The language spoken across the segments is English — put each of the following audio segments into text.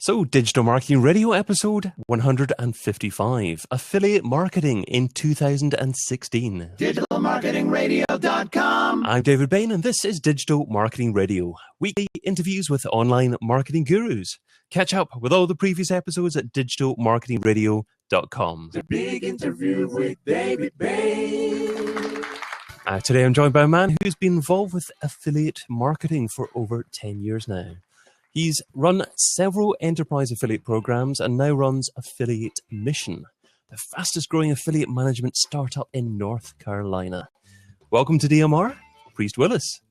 So, Digital Marketing Radio episode 155, Affiliate Marketing in 2016. DigitalMarketingRadio.com. I'm David Bain, and this is Digital Marketing Radio, weekly interviews with online marketing gurus. Catch up with all the previous episodes at DigitalMarketingRadio.com. The big interview with David Bain. Today I'm joined by a man who's been involved with affiliate marketing for over 10 years now. He's run several enterprise affiliate programs and now runs Affiliate Mission, the fastest growing affiliate management startup in North Carolina. Welcome to DMR, Priest Willis.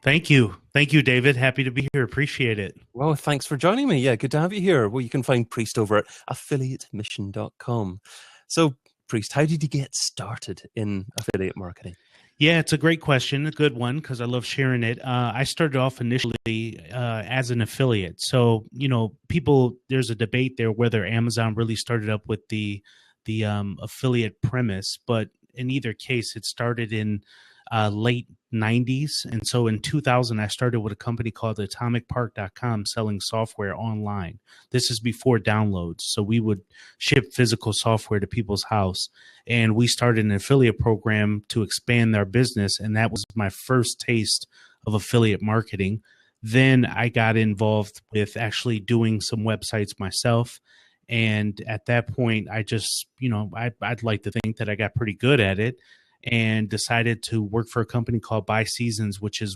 Thank you. Thank you, David. Happy to be here. Appreciate it. Well, thanks for joining me. Yeah, good to have you here. Well, you can find Priest over at affiliatemission.com. So, Priest, how did you get started in affiliate marketing? Yeah, it's a great question, a good one, because I love sharing it. I started off initially as an affiliate. So, there's a debate there whether Amazon really started up with the affiliate premise, but in either case, it started in late 90s. And so in 2000, I started with a company called atomicpark.com selling software online. This is before downloads. So we would ship physical software to people's house. And we started an affiliate program to expand their business. And that was my first taste of affiliate marketing. Then I got involved with actually doing some websites myself. And at that point, I just, I'd like to think that I got pretty good at it, and decided to work for a company called Buy Seasons, which is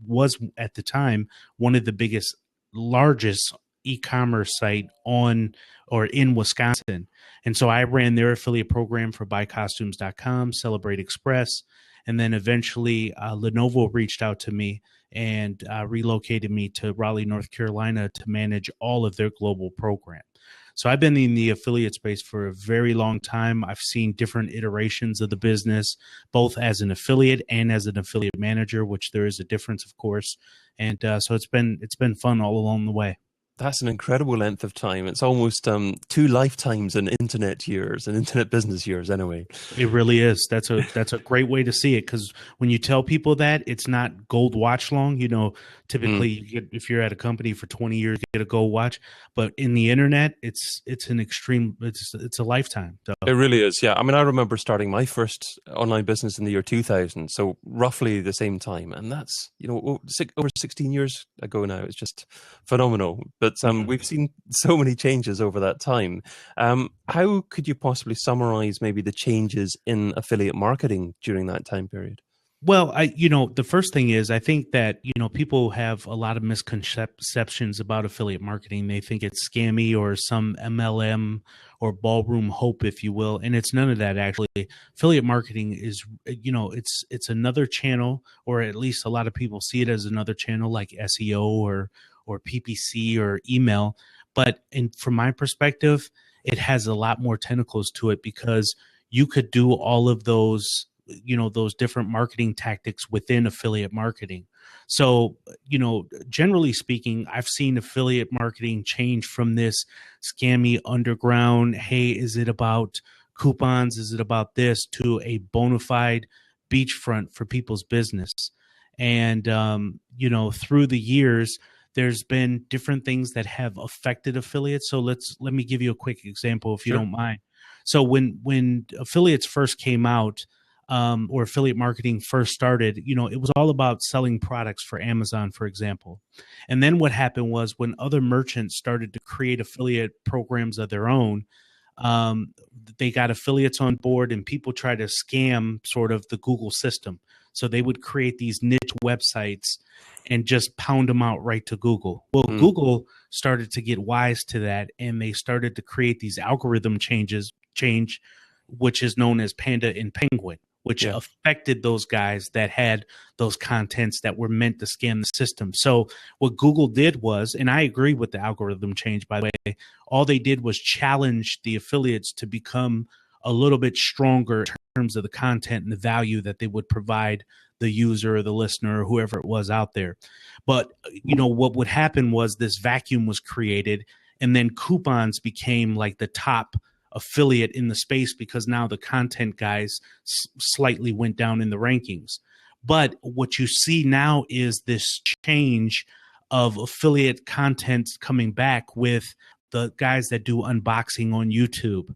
was at the time one of the largest e-commerce site on or in Wisconsin. And so I ran their affiliate program for buycostumes.com, Celebrate Express, and then eventually Lenovo reached out to me and relocated me to Raleigh, North Carolina to manage all of their global program. So I've been in the affiliate space for a very long time. I've seen different iterations of the business, both as an affiliate and as an affiliate manager, which there is a difference, of course. And so it's been fun all along the way. That's an incredible length of time. It's almost 2 lifetimes in internet years and internet business years anyway. It really is. That's a great way to see it, because when you tell people that, it's not gold watch long. Typically if you're at a company for 20 years, you get a gold watch. But in the internet, it's a lifetime. So. It really is, yeah. I mean, I remember starting my first online business in the year 2000, so roughly the same time. And that's, over 16 years ago now. It's just phenomenal. But we've seen so many changes over that time. How could you possibly summarize maybe the changes in affiliate marketing during that time period? Well, the first thing is, I think that, people have a lot of misconceptions about affiliate marketing. They think it's scammy or some MLM or ballroom hope, if you will. And it's none of that, actually. Affiliate marketing is, it's another channel, or at least a lot of people see it as another channel like SEO or PPC or email. But from my perspective, it has a lot more tentacles to it, because you could do all of those different marketing tactics within affiliate marketing. So, generally speaking, I've seen affiliate marketing change from this scammy underground, hey, is it about coupons? Is it about this? To a bona fide beachfront for people's business. And, through the years, there's been different things that have affected affiliates. So let me give you a quick example, if you don't mind. So when affiliates first came out, or affiliate marketing first started, it was all about selling products for Amazon, for example. And then what happened was, when other merchants started to create affiliate programs of their own, they got affiliates on board, and people tried to scam sort of the Google system. So they would create these niche websites and just pound them out right to Google. Well, Google started to get wise to that, and they started to create these algorithm change, which is known as Panda and Penguin, which affected those guys that had those contents that were meant to scam the system. So what Google did was, and I agree with the algorithm change, by the way, all they did was challenge the affiliates to become a little bit stronger in terms of the content and the value that they would provide the user or the listener or whoever it was out there. But, what would happen was this vacuum was created, and then coupons became like the top affiliate in the space, because now the content guys slightly went down in the rankings. But what you see now is this change of affiliate content coming back with the guys that do unboxing on YouTube,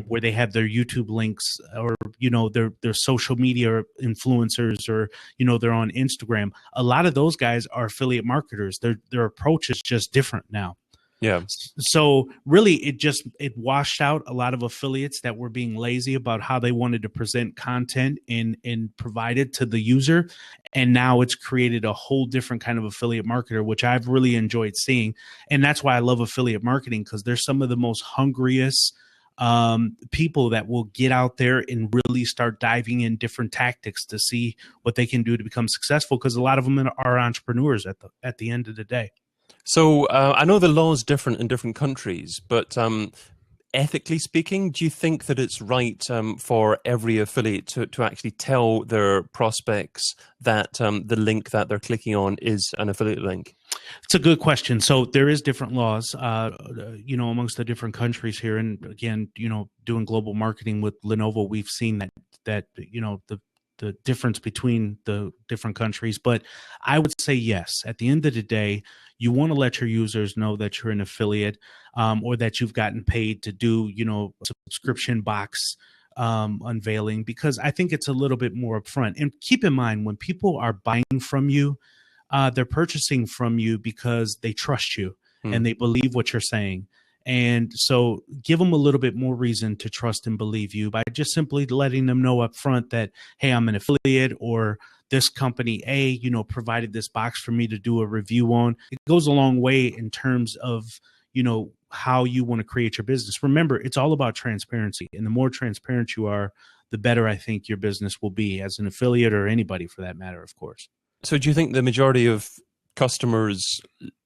where they have their YouTube links, or their social media influencers, or they're on Instagram. A lot of those guys are affiliate marketers. Their approach is just different now. Yeah. So really, it washed out a lot of affiliates that were being lazy about how they wanted to present content and provide it to the user. And now it's created a whole different kind of affiliate marketer, which I've really enjoyed seeing. And that's why I love affiliate marketing, because they're some of the most hungriest people that will get out there and really start diving in different tactics to see what they can do to become successful, because a lot of them are entrepreneurs at the end of the day. So I know the law is different in different countries, but ethically speaking, do you think that it's right for every affiliate to actually tell their prospects that the link that they're clicking on is an affiliate link? It's a good question. So there is different laws, amongst the different countries here. And again, doing global marketing with Lenovo, we've seen that the difference between the different countries. But I would say yes. At the end of the day, you want to let your users know that you're an affiliate, or that you've gotten paid to do, subscription box unveiling, because I think it's a little bit more upfront. And keep in mind, when people are buying from you, they're purchasing from you because they trust you and they believe what you're saying. And so give them a little bit more reason to trust and believe you by just simply letting them know up front that, hey, I'm an affiliate, or this company A, provided this box for me to do a review on. It goes a long way in terms of, how you want to create your business. Remember, it's all about transparency. And the more transparent you are, the better I think your business will be as an affiliate, or anybody for that matter, of course. So do you think the majority of customers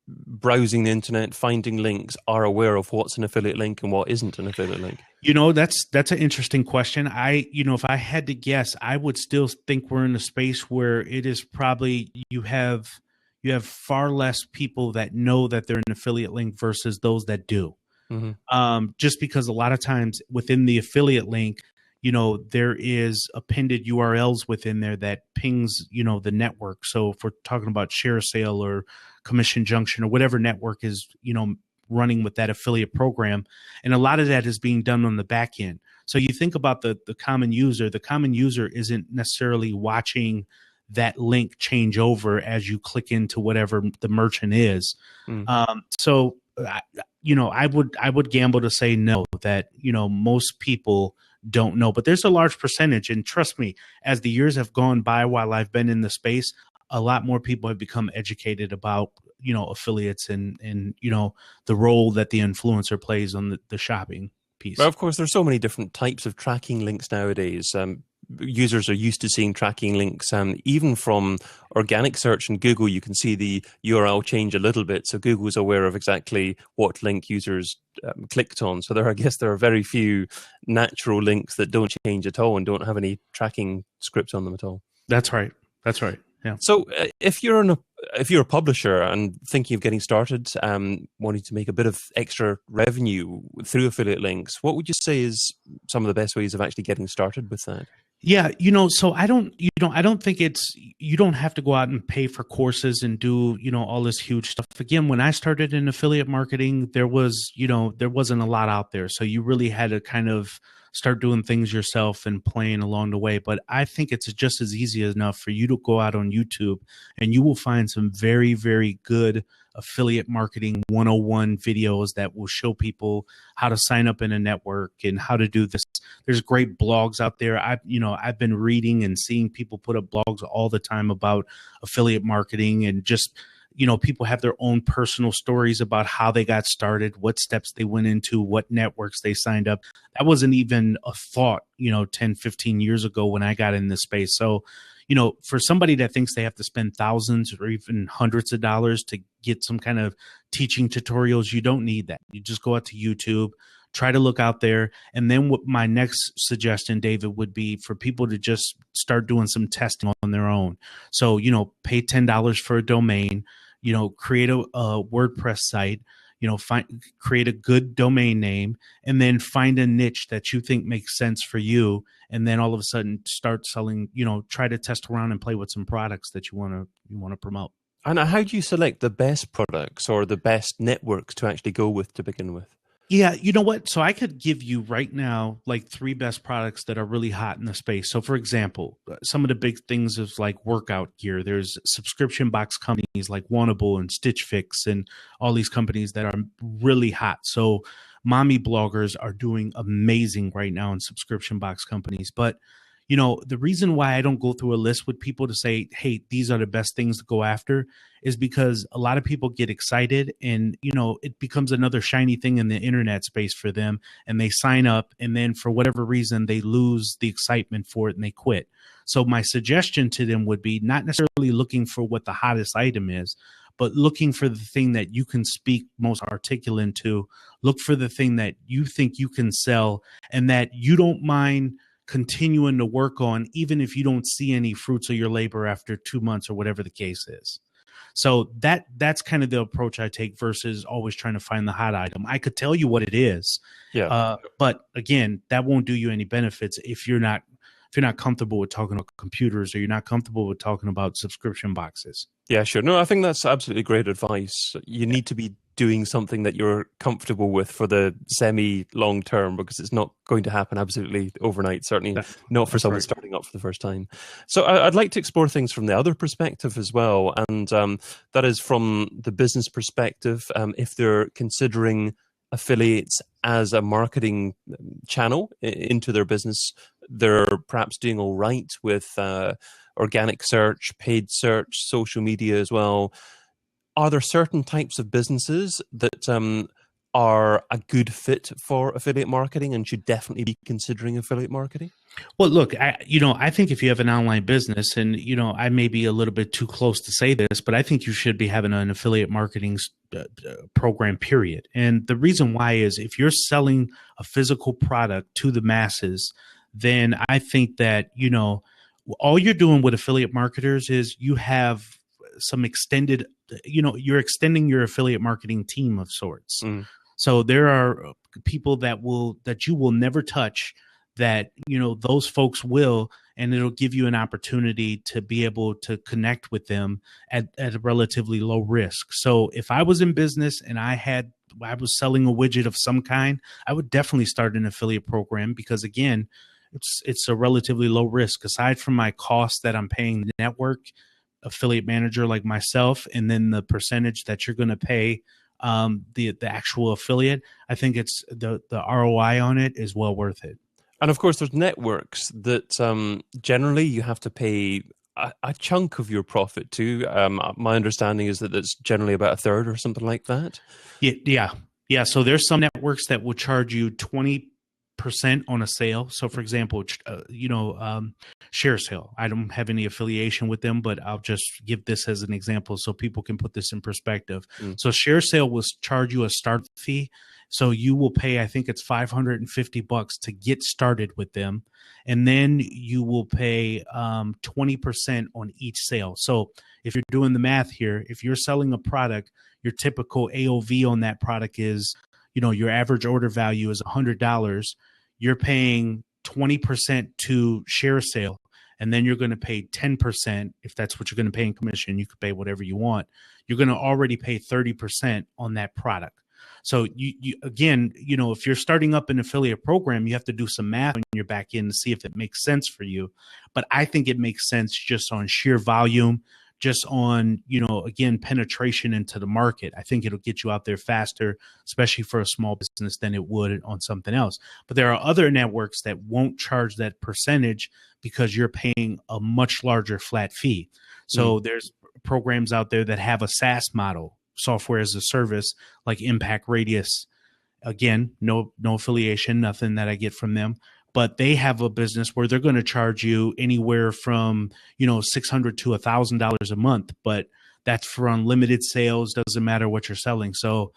browsing the internet, finding links, are aware of what's an affiliate link and what isn't an affiliate link? That's an interesting question. If I had to guess, I would still think we're in a space where it is probably you have far less people that know that they're an affiliate link versus those that do. Just because a lot of times within the affiliate link, there is appended URLs within there that pings, the network. So if we're talking about ShareSale or Commission Junction or whatever network is, running with that affiliate program, and a lot of that is being done on the back end. So you think about the common user. The common user isn't necessarily watching that link change over as you click into whatever the merchant is. So I would gamble to say no, that most people don't know, but there's a large percentage. And trust me, as the years have gone by while I've been in the space, a lot more people have become educated about, affiliates and the role that the influencer plays on the shopping piece. Well, of course, there's so many different types of tracking links nowadays. Users are used to seeing tracking links, even from organic search in Google. You can see the URL change a little bit, so Google's aware of exactly what link users clicked on. So I guess there are very few natural links that don't change at all and don't have any tracking script on them at all. That's right. Yeah. So if you're a publisher and thinking of getting started, wanting to make a bit of extra revenue through affiliate links, what would you say is some of the best ways of actually getting started with that? Yeah, so I don't think you don't have to go out and pay for courses and do, all this huge stuff. Again, when I started in affiliate marketing, there wasn't a lot out there. So you really had to kind of start doing things yourself and playing along the way. But I think it's just as easy enough for you to go out on YouTube and you will find some very, very good affiliate marketing 101 videos that will show people how to sign up in a network and how to do this. There's great blogs out there. I've been reading and seeing people put up blogs all the time about affiliate marketing, and just, people have their own personal stories about how they got started, what steps they went into, what networks they signed up. That wasn't even a thought, 10, 15 years ago when I got in this space. So, for somebody that thinks they have to spend thousands or even hundreds of dollars to get some kind of teaching tutorials, you don't need that. You just go out to YouTube, try to look out there. And then what my next suggestion, David, would be for people to just start doing some testing on their own. So, pay $10 for a domain, create a WordPress site, create a good domain name, and then find a niche that you think makes sense for you. And then all of a sudden start selling, try to test around and play with some products that you want to promote. And how do you select the best products or the best networks to actually go with to begin with? Yeah, you know what? So I could give you right now like three best products that are really hot in the space. So for example, some of the big things is like workout gear. There's subscription box companies like Wannable and Stitch Fix and all these companies that are really hot. So mommy bloggers are doing amazing right now in subscription box companies. But the reason why I don't go through a list with people to say, hey, these are the best things to go after is because a lot of people get excited and, it becomes another shiny thing in the internet space for them. And they sign up and then for whatever reason, they lose the excitement for it and they quit. So my suggestion to them would be not necessarily looking for what the hottest item is, but looking for the thing that you can speak most articulate to. Look for the thing that you think you can sell and that you don't mind continuing to work on, even if you don't see any fruits of your labor after 2 months or whatever the case is. So that's kind of the approach I take versus always trying to find the hot item. I could tell you what it is, but again, that won't do you any benefits if you're not comfortable with talking about computers or you're not comfortable with talking about subscription boxes. Yeah, sure. No, I think that's absolutely great advice. You need to be doing something that you're comfortable with for the semi-long term because it's not going to happen absolutely overnight, certainly not for someone starting up for the first time. So I'd like to explore things from the other perspective as well, and that is from the business perspective. If they're considering affiliates as a marketing channel into their business, they're perhaps doing all right with organic search, paid search, social media as well. Are there certain types of businesses that are a good fit for affiliate marketing and should definitely be considering affiliate marketing? Well, look, I think if you have an online business, and I may be a little bit too close to say this, but I think you should be having an affiliate marketing program, period. And the reason why is if you're selling a physical product to the masses, then I think that all you're doing with affiliate marketers is you have some extended, you're extending your affiliate marketing team of sorts. So there are people that you will never touch that, those folks will, and it'll give you an opportunity to be able to connect with them at a relatively low risk. So if I was in business and I was selling a widget of some kind, I would definitely start an affiliate program because again, it's a relatively low risk. Aside from my cost that I'm paying the network affiliate manager like myself, and then the percentage that you're going to pay the actual affiliate, I think it's the ROI on it is well worth it. And of course, there's networks that generally you have to pay a chunk of your profit to. My understanding is that it's generally about a third or something like that. Yeah. So there's some networks that will charge you 20% on a sale. So for example, Share Sale. I don't have any affiliation with them, but I'll just give this as an example so people can put this in perspective. So Share Sale will charge you a start fee. So you will pay, I think it's $550 to get started with them. And then you will pay 20% on each sale. So if you're doing the math here, if you're selling a product, your typical AOV on that product is, your average order value is $100. You're paying 20% to Share Sale, and then you're going to pay 10%. If that's what you're going to pay in commission, you could pay whatever you want. You're going to already pay 30% on that product. So you again, if you're starting up an affiliate program, you have to do some math on your back end to see if it makes sense for you. But I think it makes sense just on sheer volume, just on, again, penetration into the market. I think it'll get you out there faster, especially for a small business, than it would on something else. But there are other networks that won't charge that percentage because you're paying a much larger flat fee. So there's programs out there that have a SaaS model, software as a service, like Impact Radius. Again, no affiliation, nothing that I get from them. But they have a business where they're going to charge you anywhere from, $600 to $1,000 a month. But that's for unlimited sales. Doesn't matter what you're selling. So,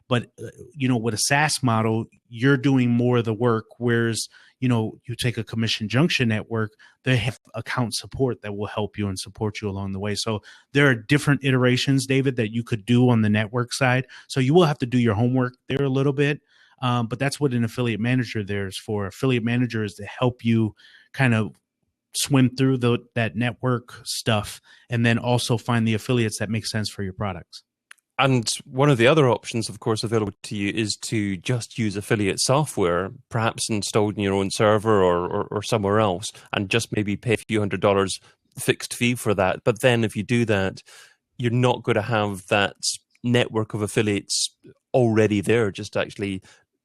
but with a SaaS model, you're doing more of the work. Whereas, you take a Commission Junction network, they have account support that will help you and support you along the way. So there are different iterations, David, that you could do on the network side. So you will have to do your homework there a little bit. But that's what an affiliate manager there is for. Affiliate manager is to help you kind of swim through that network stuff, and then also find the affiliates that make sense for your products. And one of the other options, of course, available to you is to just use affiliate software, perhaps installed in your own server or somewhere else, and just maybe pay a few $100 fixed fee for that. But then if you do that, you're not going to have that network of affiliates already there, just actually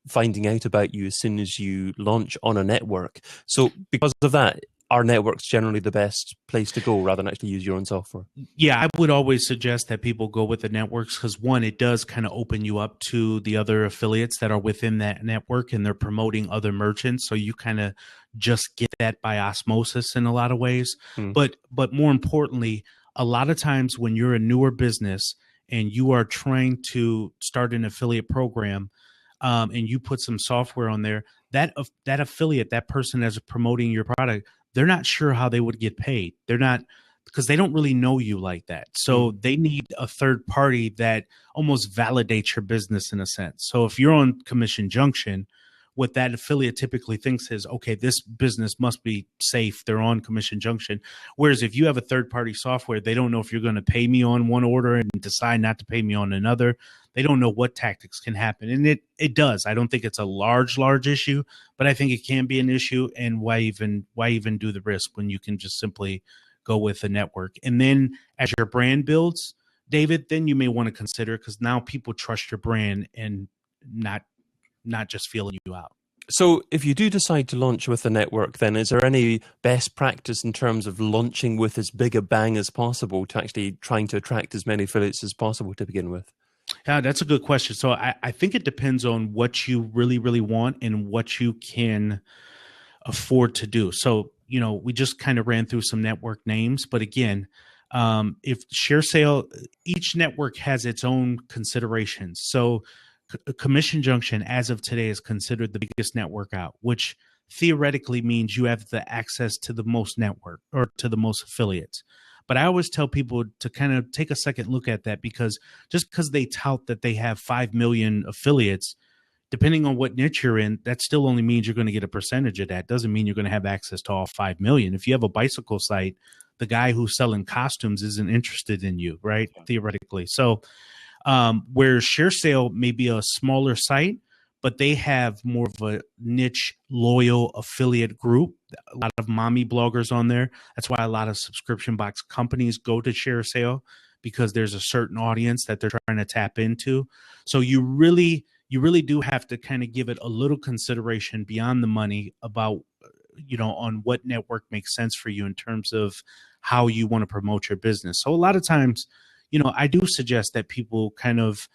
finding out about you as soon as you launch on a network. So because of that, our network's generally the best place to go rather than actually use your own software. Yeah, I would always suggest that people go with the networks because, one, it does kind of open you up to the other affiliates that are within that network, and they're promoting other merchants. So you kind of just get that by osmosis in a lot of ways. But more importantly, a lot of times when you're a newer business and you are trying to start an affiliate program, and you put some software on there, that affiliate, that person that's promoting your product, they're not sure how they would get paid. They're not, because they don't really know you like that. So they need a third party that almost validates your business in a sense. So if you're on Commission Junction, what that affiliate typically thinks is, okay, this business must be safe. They're on Commission Junction. Whereas if you have a third party software, they don't know if you're going to pay me on one order and decide not to pay me on another. They don't know what tactics can happen. And it does. I don't think it's a large issue, but I think it can be an issue. And why even do the risk when you can just simply go with a network? And then as your brand builds, David, then you may want to consider, because now people trust your brand and not just feeling you out. So if you do decide to launch with a network, then is there any best practice in terms of launching with as big a bang as possible to actually trying to attract as many affiliates as possible to begin with? Yeah, that's a good question. So I think it depends on what you really, really want and what you can afford to do. So, we just kind of ran through some network names, but again, if ShareSale, each network has its own considerations. So Commission Junction, as of today, is considered the biggest network out, which theoretically means you have the access to the most network or to the most affiliates. But I always tell people to kind of take a second look at that, because just because they tout that they have 5 million affiliates, depending on what niche you're in, that still only means you're going to get a percentage of that. Doesn't mean you're going to have access to all 5 million. If you have a bicycle site, the guy who's selling costumes isn't interested in you, right? Theoretically. So where ShareSale may be a smaller site, but they have more of a niche, loyal affiliate group. A lot of mommy bloggers on there. That's why a lot of subscription box companies go to ShareSale, because there's a certain audience that they're trying to tap into. So you really do have to kind of give it a little consideration beyond the money about, on what network makes sense for you in terms of how you want to promote your business. So a lot of times, I do suggest that people kind of,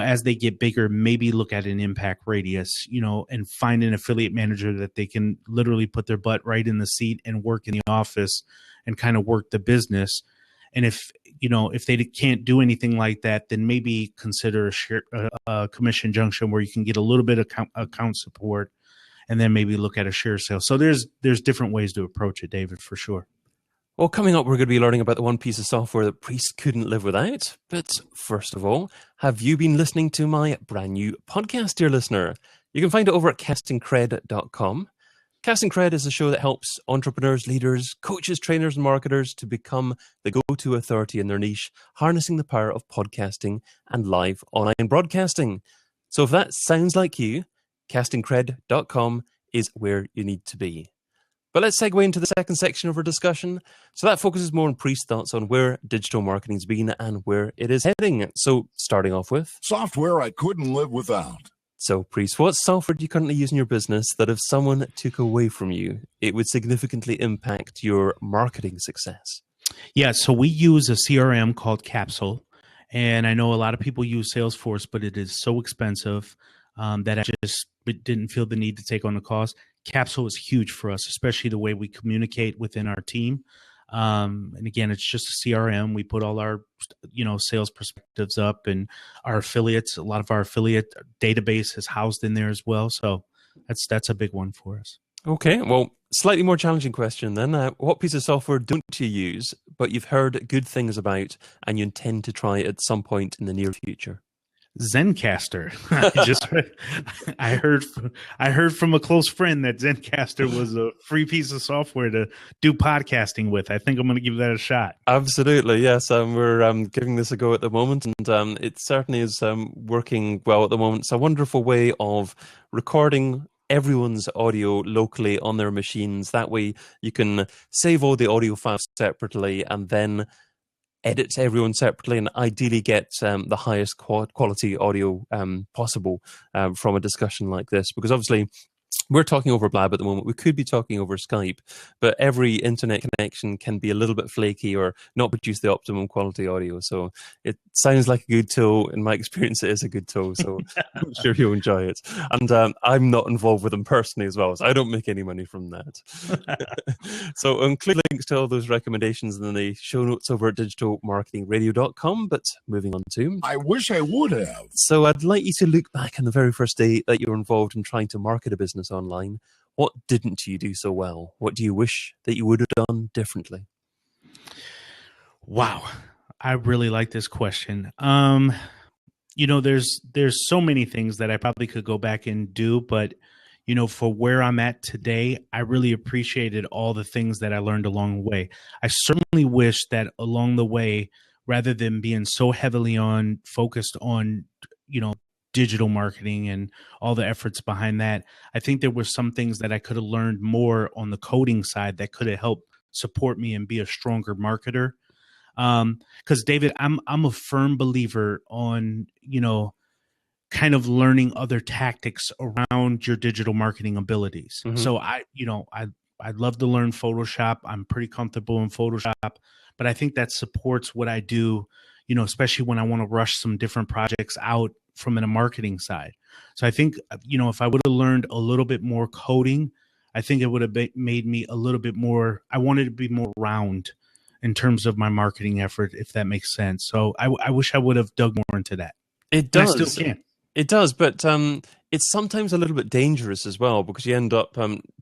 as they get bigger, maybe look at an impact radius, and find an affiliate manager that they can literally put their butt right in the seat and work in the office and kind of work the business. And if they can't do anything like that, then maybe consider a Commission Junction where you can get a little bit of account support, and then maybe look at a ShareSale. So there's different ways to approach it, David, for sure. Well, coming up, we're going to be learning about the one piece of software that priests couldn't live without. But first of all, have you been listening to my brand new podcast, dear listener? You can find it over at castingcred.com. Casting Cred is a show that helps entrepreneurs, leaders, coaches, trainers, and marketers to become the go-to authority in their niche, harnessing the power of podcasting and live online broadcasting. So if that sounds like you, castingcred.com is where you need to be. But let's segue into the second section of our discussion. So that focuses more on Priest's thoughts on where digital marketing's been and where it is heading. So starting off with software I couldn't live without. So Priest, what software do you currently use in your business that if someone took away from you, it would significantly impact your marketing success? Yeah, so we use a CRM called Capsule. And I know a lot of people use Salesforce, but it is so expensive that I just didn't feel the need to take on the cost. Capsule is huge for us, especially the way we communicate within our team. And again, it's just a CRM. We put all our, sales perspectives up, and our affiliates, a lot of our affiliate database is housed in there as well. So that's a big one for us. Okay. Well, slightly more challenging question then. What piece of software don't you use, but you've heard good things about and you intend to try at some point in the near future? Zencaster. I heard from a close friend that Zencaster was a free piece of software to do podcasting with. I think I'm going to give that a shot. Absolutely, yes. We're giving this a go at the moment, and it certainly is working well at the moment. It's a wonderful way of recording everyone's audio locally on their machines. That way you can save all the audio files separately and then edit everyone separately and ideally get the highest quality audio possible from a discussion like this. Because obviously we're talking over Blab at the moment. We could be talking over Skype, but every internet connection can be a little bit flaky or not produce the optimum quality audio. So it sounds like a good tool. In my experience, it is a good tool. So I'm sure you'll enjoy it. And I'm not involved with them personally as well, so I don't make any money from that. So include links to all those recommendations in the show notes over at digitalmarketingradio.com. But moving on to... I wish I would have. So I'd like you to look back on the very first day that you were involved in trying to market a business online. What didn't you do so well? What do you wish that you would have done differently? Wow. I really like this question. There's so many things that I probably could go back and do, but for where I'm at today, I really appreciated all the things that I learned along the way. I certainly wish that along the way, rather than being so heavily focused on, digital marketing and all the efforts behind that, I think there were some things that I could have learned more on the coding side that could have helped support me and be a stronger marketer. Because David, I'm a firm believer on, kind of learning other tactics around your digital marketing abilities. Mm-hmm. So I'd love to learn Photoshop. I'm pretty comfortable in Photoshop, but I think that supports what I do, especially when I want to rush some different projects out from a marketing side. So I think, if I would have learned a little bit more coding, I think it would have made me a little bit more, I wanted to be more round in terms of my marketing effort, if that makes sense. So I wish I would have dug more into that. It does. And I still can. It does, but it's sometimes a little bit dangerous as well, because you end up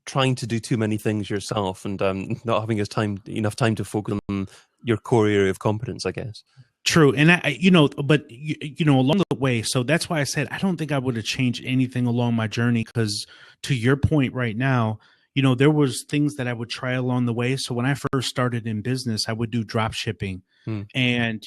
trying to do too many things yourself and not having enough time to focus on your core area of competence, I guess. True. And along the way, so that's why I said, I don't think I would have changed anything along my journey, because to your point right now, there was things that I would try along the way. So when I first started in business, I would do drop shipping. And,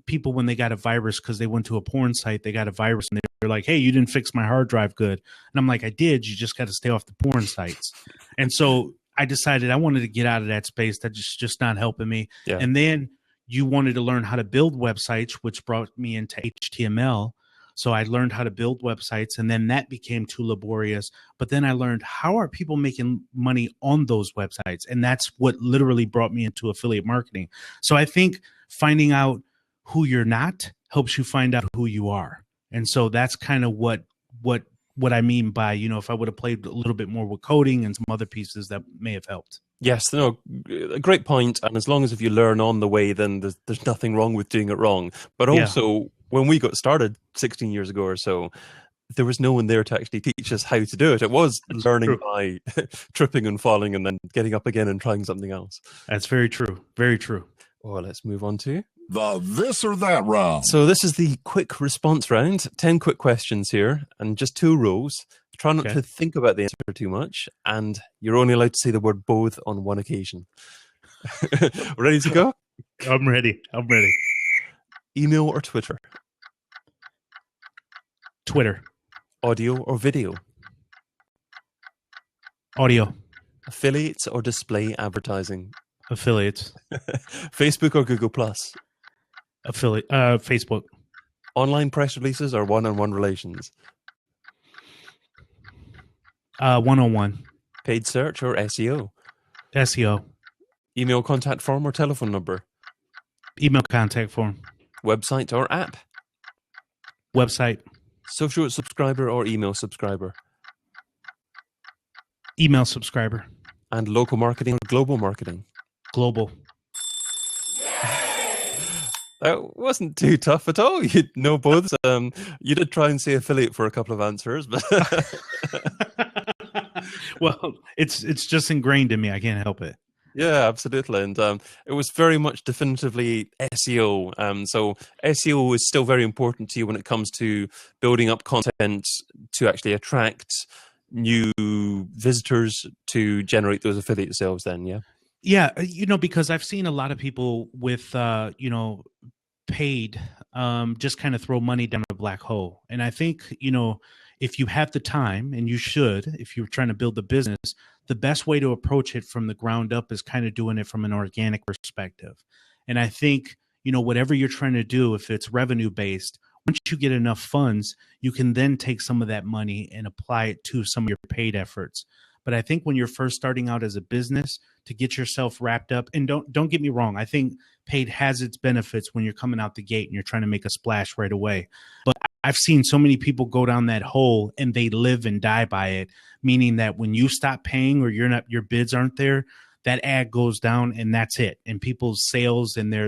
people, when they got a virus, because they went to a porn site, they got a virus and they're like, hey, you didn't fix my hard drive good. And I'm like, I did. You just got to stay off the porn sites. And so I decided I wanted to get out of that space. That's just not helping me. Yeah. And then you wanted to learn how to build websites, which brought me into HTML. So I learned how to build websites, and then that became too laborious. But then I learned, how are people making money on those websites? And that's what literally brought me into affiliate marketing. So I think finding out who you're not helps you find out who you are. And so that's kind of what I mean by, if I would have played a little bit more with coding and some other pieces, that may have helped. Yes, no, a great point. And as long as if you learn on the way, then there's nothing wrong with doing it wrong. But also, when we got started 16 years ago or so, there was no one there to actually teach us how to do it. It was learning by tripping and falling and then getting up again and trying something else. That's very true. Very true. Oh, let's move on to the this or that round. So this is the quick response round. 10 quick questions here and just 2 rules. Try not to think about the answer too much, and you're only allowed to say the word both on one occasion. Ready to go? I'm ready. Email or Twitter? Twitter. Audio or video? Audio. Affiliates or display advertising? Affiliates. Facebook or Google Plus? Facebook. Online press releases or one-on-one relations? One-on-one. Paid search or SEO? SEO. Email contact form or telephone number? Email contact form. Website or app? Website. Social subscriber or email subscriber? Email subscriber. And local marketing or global marketing? Global. That wasn't too tough at all. You know both. You did try and say affiliate for a couple of answers, but well, it's just ingrained in me. I can't help it. Yeah, absolutely. And it was very much definitively SEO. So SEO is still very important to you when it comes to building up content to actually attract new visitors to generate those affiliate sales then, yeah? Yeah, because I've seen a lot of people with paid just kind of throw money down a black hole. And I think, if you have the time, and you should, if you're trying to build the business, the best way to approach it from the ground up is kind of doing it from an organic perspective. And I think, whatever you're trying to do, if it's revenue based, once you get enough funds, you can then take some of that money and apply it to some of your paid efforts. But I think when you're first starting out as a business, to get yourself wrapped up, and don't get me wrong, I think paid has its benefits when you're coming out the gate and you're trying to make a splash right away. But I've seen so many people go down that hole and they live and die by it, meaning that when you stop paying or your bids aren't there, that ad goes down and that's it. And people's sales and their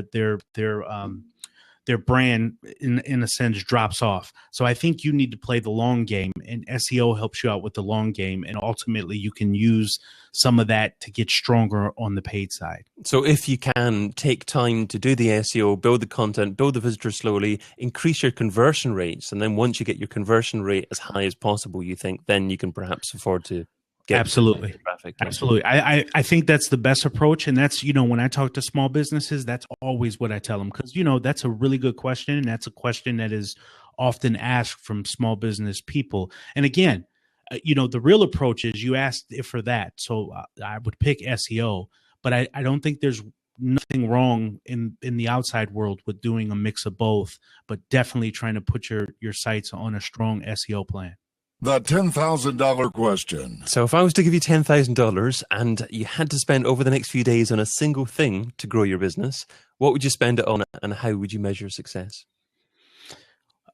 brand in a sense drops off. So I think you need to play the long game, and SEO helps you out with the long game, and ultimately you can use some of that to get stronger on the paid side. So if you can take time to do the SEO, build the content, build the visitors slowly, increase your conversion rates, and then once you get your conversion rate as high as possible, you think then you can perhaps afford to get Absolutely. traffic. Absolutely. I think that's the best approach. And that's, when I talk to small businesses, that's always what I tell them. Because, that's a really good question. And that's a question that is often asked from small business people. And again, the real approach is you asked if for that. So I would pick SEO, but I don't think there's nothing wrong in the outside world with doing a mix of both, but definitely trying to put your sights on a strong SEO plan. The $10,000 question. So if I was to give you $10,000 and you had to spend over the next few days on a single thing to grow your business, what would you spend it on, and how would you measure success?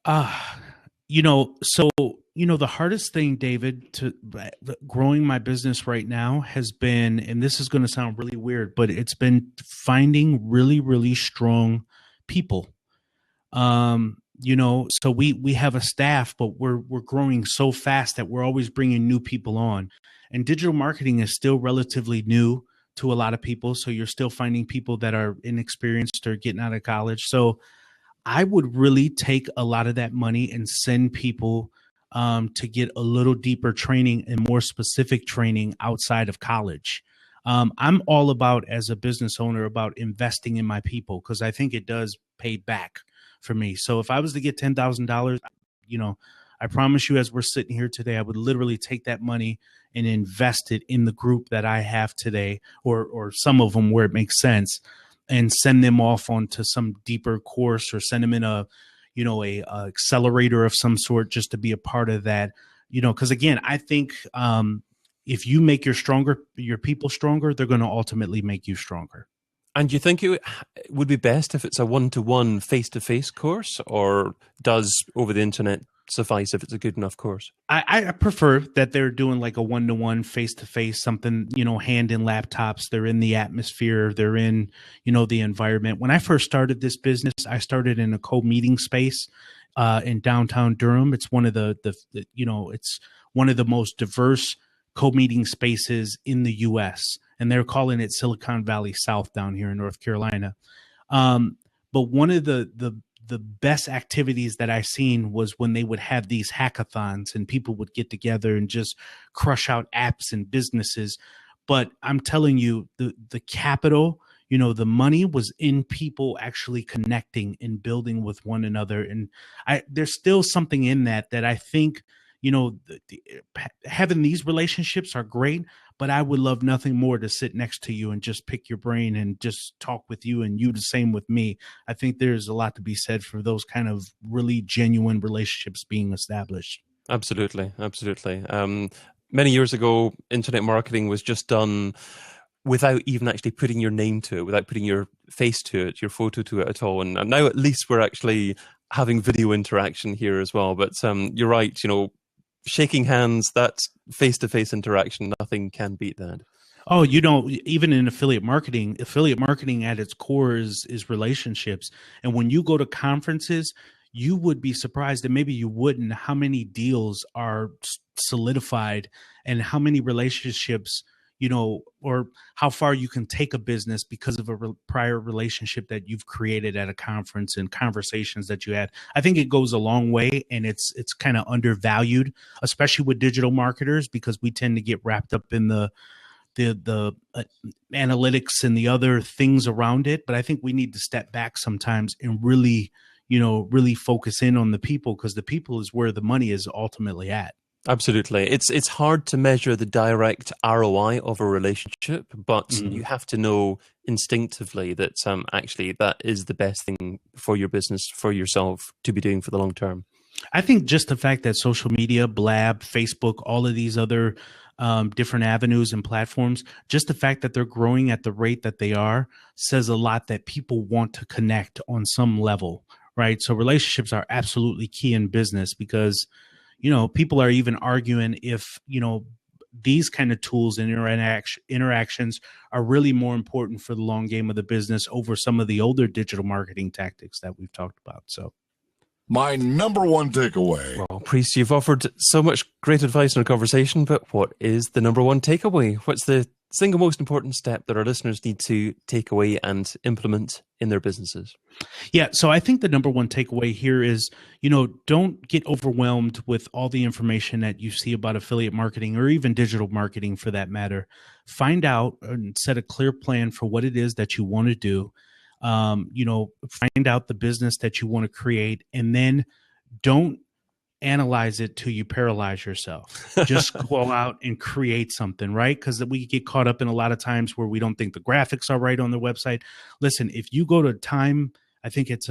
The hardest thing, David, to growing my business right now has been, and this is going to sound really weird, but it's been finding really, really strong people. So we have a staff, but we're growing so fast that we're always bringing new people on, and digital marketing is still relatively new to a lot of people. So you're still finding people that are inexperienced or getting out of college. So I would really take a lot of that money and send people to get a little deeper training and more specific training outside of college. I'm all about, as a business owner, about investing in my people, because I think it does pay back for me. So if I was to get $10,000, I promise you, as we're sitting here today, I would literally take that money and invest it in the group that I have today, or some of them where it makes sense, and send them off onto some deeper course, or send them in a accelerator of some sort, just to be a part of that. Because again, I think if you make your people stronger, they're going to ultimately make you stronger. And you think it would be best if it's a one-to-one face-to-face course, or does over the internet suffice if it's a good enough course? I prefer that they're doing like a one-to-one face-to-face, something, hand in laptops. They're in the atmosphere. They're in, the environment. When I first started this business, I started in a co-meeting space in downtown Durham. It's one of it's one of the most diverse co-meeting spaces in the U.S., and they're calling it Silicon Valley South down here in North Carolina. But one of the best activities that I seen was when they would have these hackathons and people would get together and just crush out apps and businesses. But I'm telling you, the capital, the money was in people actually connecting and building with one another. And there's still something in that I think, having these relationships are great, but I would love nothing more to sit next to you and just pick your brain and just talk with you, and you the same with me. I think there's a lot to be said for those kind of really genuine relationships being established. Absolutely. Absolutely. Many years ago, internet marketing was just done without even actually putting your name to it, without putting your face to it, your photo to it at all. And now at least we're actually having video interaction here as well. But you're right, shaking hands, that face-to-face interaction, nothing can beat that. Oh, even in affiliate marketing at its core is relationships. And when you go to conferences, you would be surprised, and maybe you wouldn't, how many deals are solidified and how many relationships or how far you can take a business because of a prior relationship that you've created at a conference and conversations that you had. I think it goes a long way, and it's kind of undervalued, especially with digital marketers, because we tend to get wrapped up in the analytics and the other things around it. But I think we need to step back sometimes and really focus in on the people, because the people is where the money is ultimately at. Absolutely. It's hard to measure the direct ROI of a relationship, but you have to know instinctively that actually that is the best thing for your business, for yourself to be doing for the long term. I think just the fact that social media, Blab, Facebook, all of these other different avenues and platforms, just the fact that they're growing at the rate that they are says a lot that people want to connect on some level, right? So relationships are absolutely key in business, because people are even arguing if, these kind of tools and interactions are really more important for the long game of the business over some of the older digital marketing tactics that we've talked about. So my number one takeaway. Well, Priest, you've offered so much great advice in our conversation, but what is the number one takeaway? What's the single most important step that our listeners need to take away and implement in their businesses? Yeah, so I think the number one takeaway here is, don't get overwhelmed with all the information that you see about affiliate marketing, or even digital marketing for that matter. Find out and set a clear plan for what it is that you want to do. Find out the business that you want to create, and then don't analyze it till you paralyze yourself. Just go out and create something, right? Because we get caught up in a lot of times where we don't think the graphics are right on the website. Listen, if you go to I think it's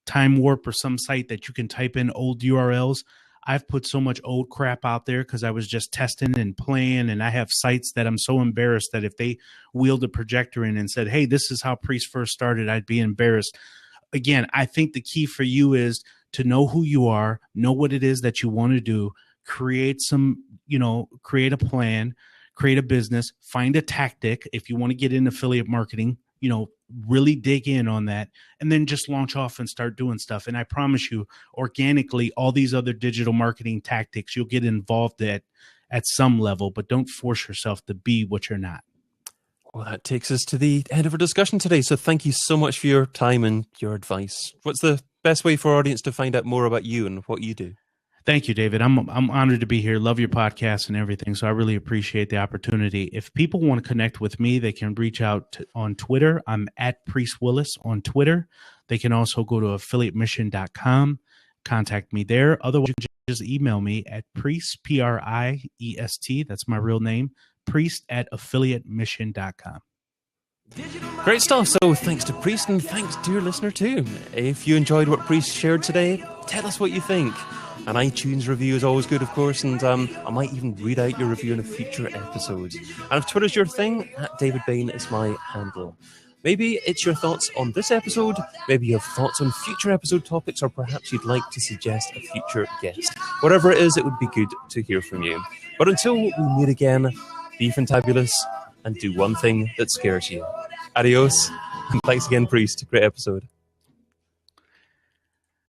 Time Warp or some site that you can type in old URLs. I've put so much old crap out there because I was just testing and playing, and I have sites that I'm so embarrassed that if they wheeled a projector in and said, hey, this is how Priest first started, I'd be embarrassed. Again, I think the key for you is to know who you are, know what it is that you want to do, create create a plan, create a business, find a tactic. If you want to get in affiliate marketing, really dig in on that, and then just launch off and start doing stuff. And I promise you, organically, all these other digital marketing tactics, you'll get involved at some level, but don't force yourself to be what you're not. Well, that takes us to the end of our discussion today. So thank you so much for your time and your advice. What's the best way for our audience to find out more about you and what you do? Thank you, David. I'm honored to be here. Love your podcast and everything. So I really appreciate the opportunity. If people want to connect with me, they can reach out on Twitter. I'm at Priest Willis on Twitter. They can also go to affiliatemission.com, contact me there. Otherwise, you can just email me at Priest, Priest, that's my real name, Priest at affiliatemission.com. Great stuff. So thanks to Priest, and thanks to your listener too. If you enjoyed what Priest shared today, tell us what you think. An iTunes review is always good, of course, and I might even read out your review in a future episode. And if Twitter's your thing, @David Bain is my handle. Maybe it's your thoughts on this episode, maybe you have thoughts on future episode topics, or perhaps you'd like to suggest a future guest. Whatever it is, it would be good to hear from you. But until we meet again, be fantabulous and do one thing that scares you. Adios, and thanks again, Priest. Great episode.